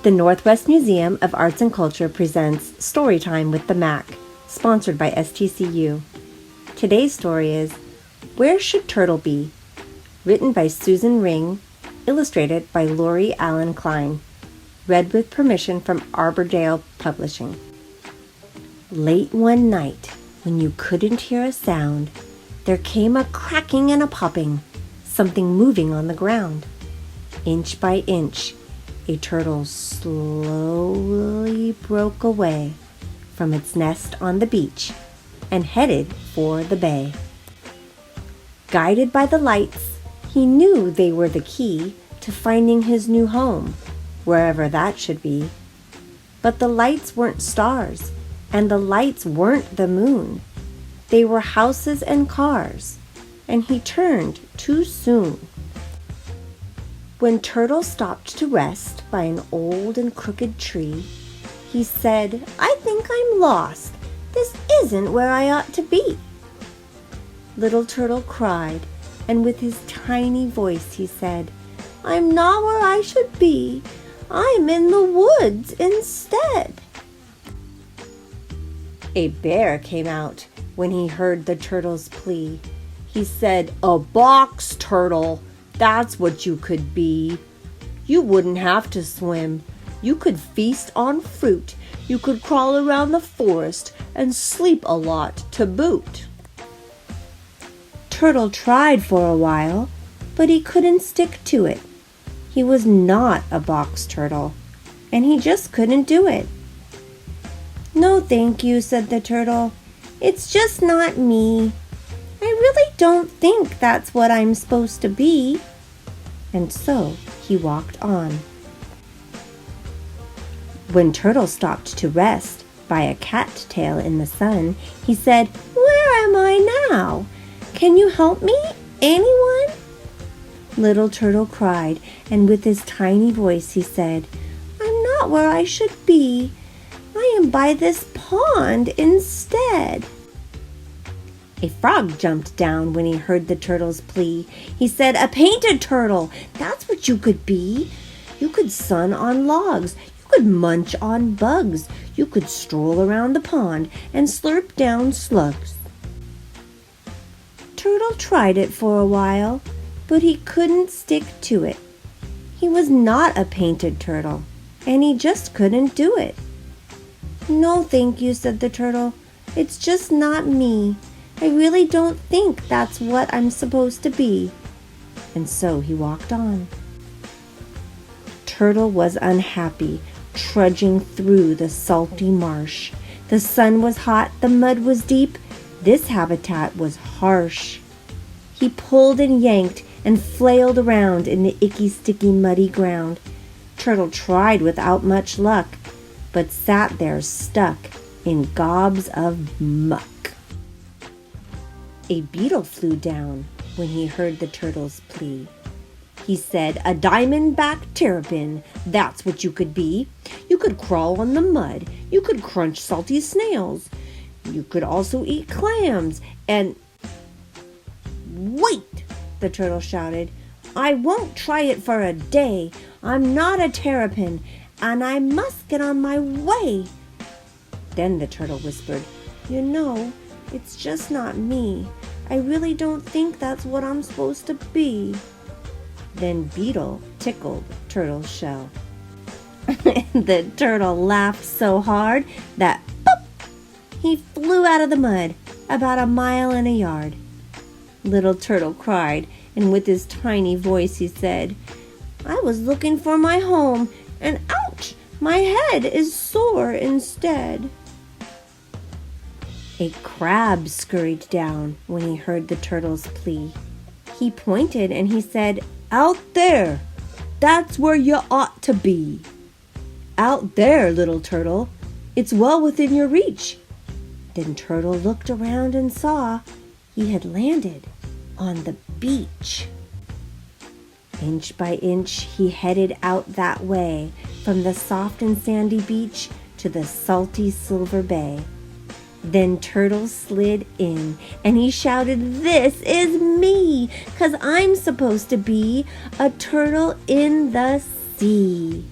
The Northwest Museum of Arts and Culture presents Storytime with the Mac, sponsored by STCU. Today's story is Where Should Turtle Be? Written by Susan Ring, illustrated by Laurie Klein. Read with permission from Arbordale Publishing. Late one night, when you couldn't hear a sound, there came a cracking and a popping, something moving on the ground. Inch by inch, a turtle slowly broke away from its nest on the beach and headed for the bay. Guided by the lights, he knew they were the key to finding his new home, wherever that should be. But the lights weren't stars, and the lights weren't the moon. They were houses and cars, and he turned too soon. When Turtle stopped to rest by an old and crooked tree, he said, "I think I'm lost. This isn't where I ought to be." Little Turtle cried, and with his tiny voice he said, "I'm not where I should be. I'm in the woods instead." A bear came out when he heard the turtle's plea. He said, "A box turtle, that's what you could be. You wouldn't have to swim. You could feast on fruit. You could crawl around the forest and sleep a lot to boot." Turtle tried for a while, but he couldn't stick to it. He was not a box turtle, and he just couldn't do it. "No, thank you," said the turtle. "It's just not me. I really don't think that's what I'm supposed to be." And so he walked on. When Turtle stopped to rest by a cattail in the sun, he said, "Where am I now? Can you help me? Anyone?" Little Turtle cried, and with his tiny voice he said, "I'm not where I should be. I am by this pond instead." A frog jumped down when he heard the turtle's plea. He said, "A painted turtle, that's what you could be. You could sun on logs. You could munch on bugs. You could stroll around the pond and slurp down slugs." Turtle tried it for a while, but he couldn't stick to it. He was not a painted turtle, and he just couldn't do it. "No, thank you," said the turtle. "It's just not me. I really don't think that's what I'm supposed to be." And so he walked on. Turtle was unhappy, trudging through the salty marsh. The sun was hot, the mud was deep. This habitat was harsh. He pulled and yanked and flailed around in the icky, sticky, muddy ground. Turtle tried without much luck, but sat there stuck in gobs of muck. A beetle flew down when he heard the turtle's plea. He said, "A diamondback terrapin, that's what you could be. You could crawl on the mud. You could crunch salty snails. You could also eat clams and—" "Wait!" the turtle shouted. "I won't try it for a day. I'm not a terrapin, and I must get on my way." Then the turtle whispered, "You know, it's just not me. I really don't think that's what I'm supposed to be." Then Beetle tickled Turtle's shell. The turtle laughed so hard that pop! He flew out of the mud about a mile and a yard. Little Turtle cried, and with his tiny voice he said, "I was looking for my home, and ouch! My head is sore instead." A crab scurried down when he heard the turtle's plea. He pointed and he said, "Out there! That's where you ought to be. Out there, little turtle. It's well within your reach." Then Turtle looked around and saw he had landed on the beach. Inch by inch he headed out that way, from the soft and sandy beach to the salty silver bay. Then Turtle slid in, and he shouted, "This is me, 'cause I'm supposed to be a turtle in the sea."